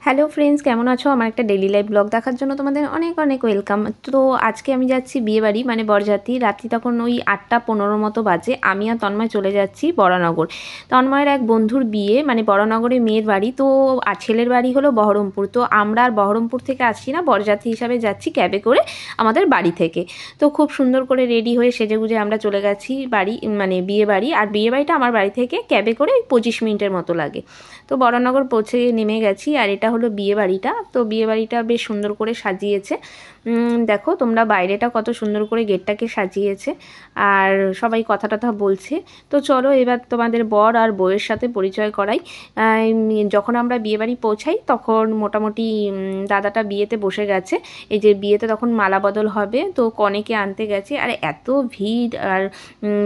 Hello friends, কেমন আছো? আমার একটা ডেইলি লাইফ ব্লগ দেখার জন্য তোমাদের অনেক অনেক ওয়েলকাম। তো আজকে আমি যাচ্ছি বিয়েবাড়ি, মানে বরযাত্রী। রাত্রি তখন ওই 8টা 15 মতো বাজে। আমি আর তন্ময় চলে যাচ্ছি বরানগর। তন্ময়ের এক বন্ধুর বিয়ে, মানে বরানগরে মেয়ের বাড়ি তো, আর ছেলের বাড়ি হলো বহরমপুর। তো আমরা আর বহরমপুর থেকে আসছি না, বরযাত্রী হিসাবে যাচ্ছি ক্যাবে করে আমাদের বাড়ি থেকে। তো খুব সুন্দর করে রেডি হয়ে সেজেগুজে আমরা চলে গেছি বাড়ি, মানে বিয়ে বাড়ি। আর বিয়ে বাড়িটা আমার বাড়ি থেকে ক্যাবে করে 25 মিনিটের মতো লাগে। তো বরানগর পৌঁছে নেমে গেছি। আর এটা হলো বিয়ে বাড়িটা। তো বিয়ে বাড়িটা বেশ সুন্দর করে সাজিয়েছে। দেখো তোমরা, বাইরেটা কত সুন্দর করে গেটটাকে সাজিয়েছে। আর সবাই কথা টথা বলছে। তো চলো এবার তোমাদের বর আর বউয়ের সাথে পরিচয় করাই। যখন আমরা বিয়ে বাড়ি পৌঁছাই তখন মোটামুটি দাদাটা বিয়েতে বসে গেছে। এই যে বিয়েতে তখন মালা বদল হবে, তো কনেকে আনতে গেছে। আর এত ভিড়, আর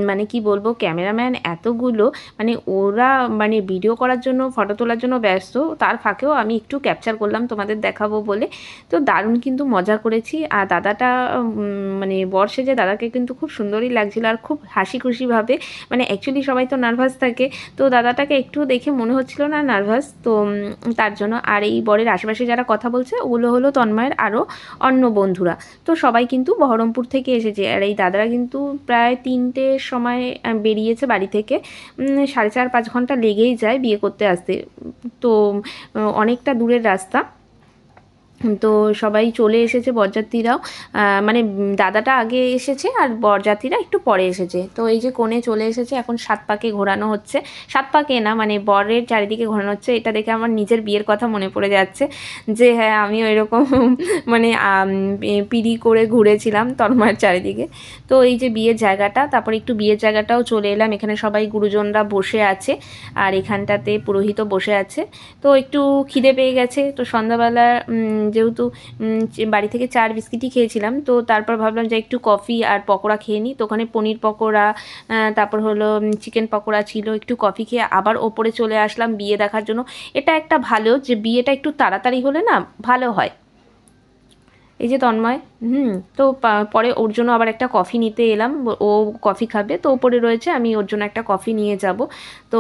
মানে কি বলবো, ক্যামেরাম্যান এতগুলো, মানে ওরা মানে ভিডিও করার জন্য, ফটো তোলার জন্য ব্যস্ত। তার ফাঁকেও আমি একটু ক্যাপচার করলাম তোমাদের দেখাবো বলে। তো দারুণ কিন্তু মজা করেছি। আর দাদাটা মানে বর সেজে দাদাকে কিন্তু খুব সুন্দরই লাগছিল, আর খুব হাসি খুশিভাবে, মানে অ্যাকচুয়ালি সবাই তো নার্ভাস থাকে, তো দাদাটাকে একটু দেখে মনে হচ্ছিল না নার্ভাস। তো তার জন্য। আর এই বরের আশেপাশে যারা কথা বলছে ওগুলো হলো তন্ময়ের আরও অন্য বন্ধুরা। তো সবাই কিন্তু বহরমপুর থেকে এসেছে। আর এই দাদারা কিন্তু প্রায় 3টের সময় বেরিয়েছে বাড়ি থেকে। 4.5-5 ঘন্টা লেগেই যায় বিয়ে করতে আসতে। তো অনেকটা দূরের রাস্তা। তো সবাই চলে এসেছে, বরযাত্রীরাও। মানে দাদাটা আগে এসেছে আর বরযাত্রীরা একটু পরে এসেছে। তো এই যে কোণে চলে এসেছে, এখন 7 পাকে ঘোরানো হচ্ছে। 7 পাকে না, মানে বরের চারিদিকে ঘোরানো হচ্ছে। এটা দেখে আমার নিজের বিয়ের কথা মনে পড়ে যাচ্ছে, যে হ্যাঁ আমিও এরকম মানে পিড়ি করে ঘুরেছিলাম তন্ময়ের চারিদিকে। তো এই যে বিয়ের জায়গাটা, তারপর একটু বিয়ের জায়গাটাও চলে এলাম। এখানে সবাই গুরুজনরা বসে আছে, আর এখানটাতে পুরোহিতও বসে আছে। তো একটু খিদে পেয়ে গেছে, তো সন্ধ্যাবেলা যেহেতু বাড়ি থেকে চার বিস্কিটই খেয়েছিলাম, তো তারপর ভাবলাম যে একটু কফি আর পকোড়া খেয়ে নিই। তো ওখানে পনির পকোড়া, তারপর হলো চিকেন পকোড়া ছিল। একটু কফি খেয়ে আবার ওপরে চলে আসলাম বিয়ে দেখার জন্য। এটা একটা ভালো, যে বিয়েটা একটু তাড়াতাড়ি হলে না ভালো হয়। এই যে তন্ময়, তো পরে ওর জন্য আবার একটা কফি নিতে এলাম। ও কফি খাবে, তো ওপরে রয়েছে, আমি ওর জন্য একটা কফি নিয়ে যাব। তো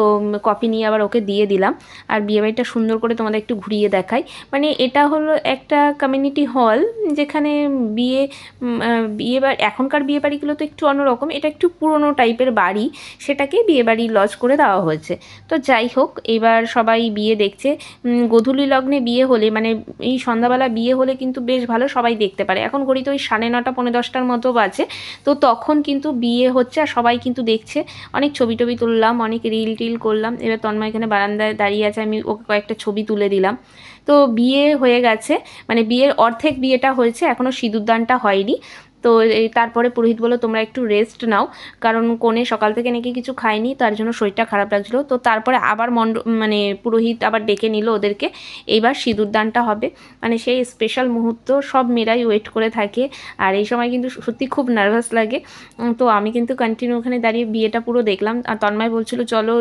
কফি নিয়ে আবার ওকে দিয়ে দিলাম। আর বিয়েবাড়িটা সুন্দর করে তোমাদের একটু ঘুরিয়ে দেখাই। মানে এটা হলো একটা কমিউনিটি হল, যেখানে বিয়ে বিয়েবাড়ি, এখনকার বিয়ে বাড়িগুলো তো একটু অন্যরকম, এটা একটু পুরনো টাইপের বাড়ি, সেটাকেই বিয়েবাড়ি লজ করে দেওয়া হয়েছে। তো যাই হোক, এবার সবাই বিয়ে দেখছে। গোধূলি লগ্নে বিয়ে হলে, মানে এই সন্ধ্যাবেলা বিয়ে হলে কিন্তু বেশ ভালো, সবাই দেখতে পারে। এখন ঘড়িতে ওই 9:30 পৌনে 10টার মতো বাজে। তো তখন কিন্তু বিয়ে হচ্ছে আর সবাই কিন্তু দেখছে। অনেক ছবি টবি তুললাম, অনেক রিল টিল করলাম। এবার তন্ময় এখানে বারান্দায় দাঁড়িয়ে আছে, আমি ওকে কয়েকটা ছবি তুলে দিলাম। তো বিয়ে হয়ে গেছে, মানে বিয়ের অর্ধেক বিয়েটা হয়েছে, এখনও সিঁদুরদানটা হয়নি। তো এই তারপরে পুরোহিত বলল তোমরা একটু রেস্ট নাও, কারণ কনে সকাল থেকে নাকি কিছু খায়নি, তার জন্য শরীরটা খারাপ লাগছিলো। তো তারপরে আবার মানে পুরোহিত আবার ডেকে নিল ওদেরকে। এইবার সিঁদুরদানটা হবে, মানে সেই স্পেশাল মুহূর্ত সব মেয়েরাই ওয়েট করে থাকে। আর এই সময় কিন্তু সত্যি খুব নার্ভাস লাগে। তো আমি কিন্তু কন্টিনিউ ওখানে দাঁড়িয়ে বিয়েটা পুরো দেখলাম। আর তন্ময় বলছিল চলো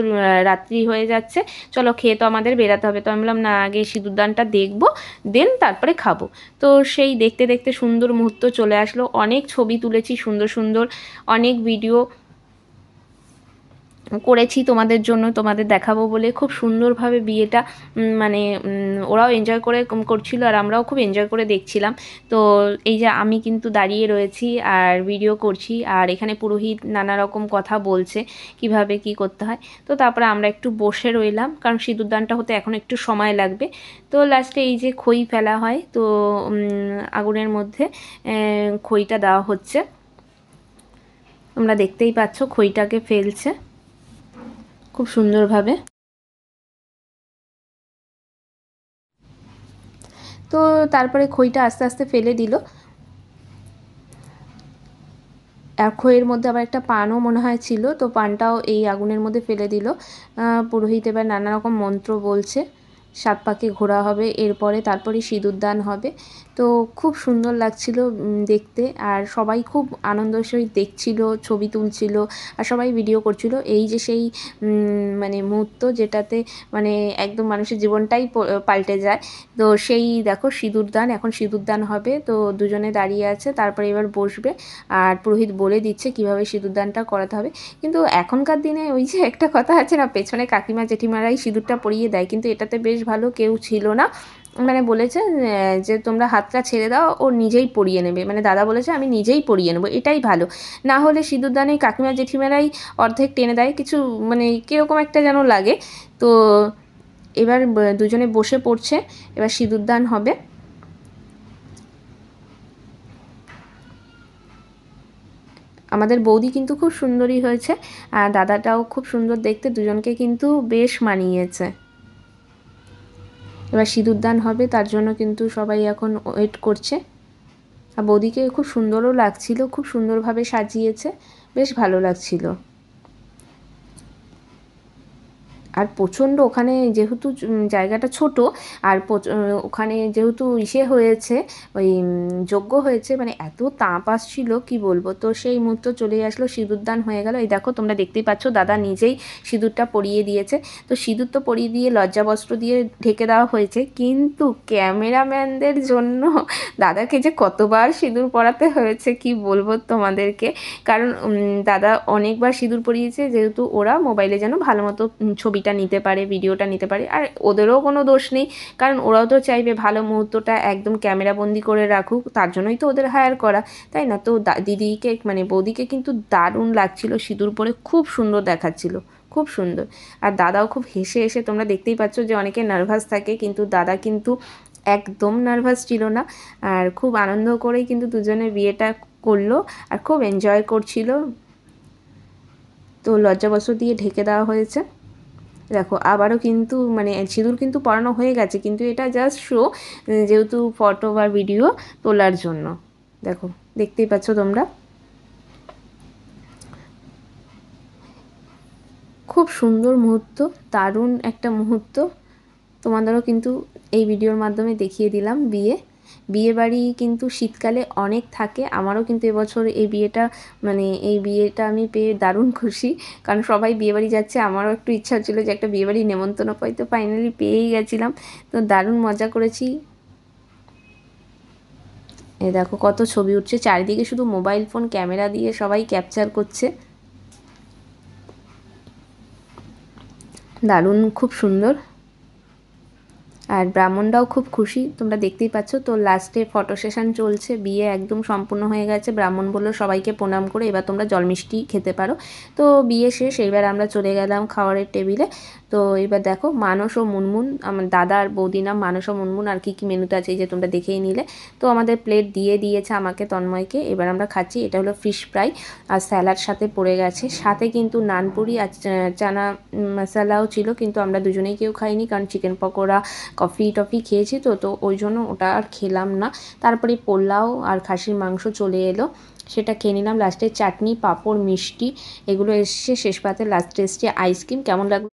রাত্রি হয়ে যাচ্ছে, চলো খেয়ে তো আমাদের বেরাতে হবে। তো আমি বললাম না, আগে সিঁদুরদানটা দেখবো, দেন তারপরে খাবো। তো সেই দেখতে দেখতে সুন্দর মুহূর্ত চলে আসলো। অনেক ছবি তুলেছি সুন্দর সুন্দর, অনেক ভিডিও করেছি তোমাদের জন্য, তোমাদের দেখাবো বলে। খুব সুন্দরভাবে বিয়েটা মানে ওরাও এনজয় করে করছিল, আর আমরাও খুব এনজয় করে দেখছিলাম। তো এই যে আমি কিন্তু দাঁড়িয়ে রয়েছি আর ভিডিও করছি, আর এখানে পুরোহিত নানা রকম কথা বলছে কিভাবে কি করতে হয়। তো তারপরে আমরা একটু বসে রইলাম, কারণ সিঁদুরদানটা হতে এখন একটু সময় লাগবে। তো লাস্টে এই যে খই ফেলা হয়, তো আগুনের মধ্যে খইটা দেওয়া হচ্ছে। তোমরা দেখতেই পাচ্ছ খইটাকে ফেলছে খুব সুন্দরভাবে। তো তারপরে খইটা আস্তে আস্তে ফেলে দিল। আর খইয়ের মধ্যে আবার একটা পানও মনে হয় ছিল, তো পানটাও এই আগুনের মধ্যে ফেলে দিল। পুরোহিত এবার নানা রকম মন্ত্র বলছে। 7 পাকে ঘোরা হবে, এরপরে তারপরে সিঁদুরদান হবে। তো খুব সুন্দর লাগছিল দেখতে, আর সবাই খুব আনন্দের সহিত দেখছিল, ছবি তুলছিল, আর সবাই ভিডিও করছিল। এই যে সেই মানে মুহূর্ত যেটাতে মানে একদম মানুষের জীবনটাই পাল্টে যায়। তো সেই দেখো সিঁদুরদান, এখন সিঁদুরদান হবে। তো দুজনে দাঁড়িয়ে আছে, তারপরে এবার বসবে। আর পুরোহিত বলে দিচ্ছে কিভাবে সিঁদুরদানটা করাতে হবে। কিন্তু এখনকার দিনে ওই যে একটা কথা আছে না, পেছনে কাকিমা জেঠিমারাই সিঁদুরটা পরিয়ে দেয়, কিন্তু এটাতে বেশ ভালো কেউ ছিল না। মানে বলেছে যে তোমরা হাতটা ছেড়ে দাও, ও নিজেই পরিয়ে নেবে। মানে দাদা বলেছে আমি নিজেই পরিয়ে নেবো, এটাই ভালো। না হলে সিঁদুরদানে কাকিমা জেঠিমারাই অর্ধেক টেনে দেয়, কিছু মানে কীরকম একটা যেন লাগে। তো এবার দুজনে বসে পড়ছে, এবার সিঁদুরদান হবে। আমাদের বৌদি কিন্তু খুব সুন্দরী হয়েছে, আর দাদাটাও খুব সুন্দর দেখতে, দুজনকে কিন্তু বেশ মানিয়েছে। এবার সিঁদুরদান হবে, তার জন্য কিন্তু সবাই এখন ওয়েট করছে। আর বৌদিকে খুব সুন্দরও লাগছিল, খুব সুন্দরভাবে সাজিয়েছে, বেশ ভালো লাগছিল। আর প্রচণ্ড ওখানে যেহেতু জায়গাটা ছোট, আর ওখানে যেহেতু হয়েছে, ওই যজ্ঞ হয়েছে, মানে এত তাপ আসছিল কি বলবো। তো সেই মুহূর্ত চলে আসলো, সিঁদুরদান হয়ে গেল। এই দেখো তোমরা দেখতেই পাচ্ছ দাদা নিজেই সিঁদুরটা পরিয়ে দিয়েছে। তো সিঁদুর তো পরিয়ে দিয়ে লজ্জাবস্ত্র দিয়ে ঢেকে দেওয়া হয়েছে, কিন্তু ক্যামেরাম্যানদের জন্য দাদাকে যে কতবার সিঁদুর পরাতে হয়েছে কি বলবো তোমাদেরকে। কারণ দাদা অনেকবার সিঁদুর পরিয়েছে, যেহেতু ওরা মোবাইলে যেন ভালো মতো ছবিটা নিতে পারে, ভিডিওটা নিতে পারে। আর ওদেরও কোনো দোষ নেই, কারণ ওরাও তো চাইবে ভালো মুহূর্তটা একদম ক্যামেরাবন্দি করে রাখুক, তার জন্যই তো ওদের হায়ার করা, তাই না? তো দিদিকে মানে বৌদিকে কিন্তু দারুণ লাগছিল সিঁদুর পরে, খুব সুন্দর দেখাচ্ছিল, খুব সুন্দর। আর দাদাও খুব হেসে হেসে, তোমরা দেখতেই পাচ্ছ যে অনেকে নার্ভাস থাকে, কিন্তু দাদা কিন্তু একদম নার্ভাস ছিল না। আর খুব আনন্দ করেই কিন্তু দুজনে বিয়েটা করলো, আর খুব এনজয় করছিল। তো লজ্জাবস্ত্র দিয়ে ঢেকে দেওয়া হয়েছে। দেখো আবারও কিন্তু মানে সিঁদুর কিন্তু পরানো হয়ে গেছে, কিন্তু এটা জাস্ট শো, যেহেতু ফটো বা ভিডিও তোলার জন্য। দেখো দেখতেই পাচ্ছ তোমরা, খুব সুন্দর মুহূর্ত, দারুণ একটা মুহূর্ত। তোমাদেরও কিন্তু এই ভিডিওর মাধ্যমে দেখিয়ে দিলাম বিয়ে বাড়ি কিন্তু শীতকালে অনেক থাকে। আমারও কিন্তু এবছর এই বিয়েটা আমি পেয়ে দারুণ খুশি, কারণ সবাই বিয়েবাড়ি যাচ্ছে, আমারও একটু ইচ্ছা ছিল যে একটা বিয়েবাড়ি নেমন্তন্ন পাই, তো ফাইনালি পেয়েই গেছিলাম। তো দারুণ মজা করেছি। এ দেখো কত ছবি উঠছে, চারিদিকে শুধু মোবাইল ফোন ক্যামেরা দিয়ে সবাই ক্যাপচার করছে। দারুণ, খুব সুন্দর। আর ব্রাহ্মণরাও খুব খুশি, তোমরা দেখতেই পাচ্ছ। তো লাস্টে ফটো সেশন চলছে, বিয়ে একদম সম্পূর্ণ হয়ে গেছে। ব্রাহ্মণ বললো সবাইকে প্রণাম করে এবার তোমরা জল মিষ্টি খেতে পারো। তো বিয়ে শেষ, এবার আমরা চলে গেলাম খাবারের টেবিলে। তো এবার দেখো মানস ও মুনমুন, আমার দাদা আর বৌদি নাম মানস ও মুনমুন, আর কি মেনুতে আছে এই যে তোমরা দেখেই নিলে। তো আমাদের প্লেট দিয়ে দিয়েছে আমাকে, তন্ময়কে। এবার আমরা খাচ্ছি, এটা হলো ফিশ ফ্রাই আর স্যালাড সাথে পড়ে গেছে, সাথে কিন্তু নানপুরি আর চানা মশালাও ছিল, কিন্তু আমরা দুজনেই কেউ খাইনি, কারণ চিকেন পকোড়া কফি টফি খেয়েছি, তো ওই জন্য ওটা আর খেলাম না। তারপরে পোলাও আর খাসির মাংস চলে এলো, সেটা খেয়ে নিলাম। লাস্টে চাটনি, পাঁপড়, মিষ্টি এগুলো এসছে শেষ পাতে। লাস্টে এসছে আইসক্রিম। কেমন লাগলো?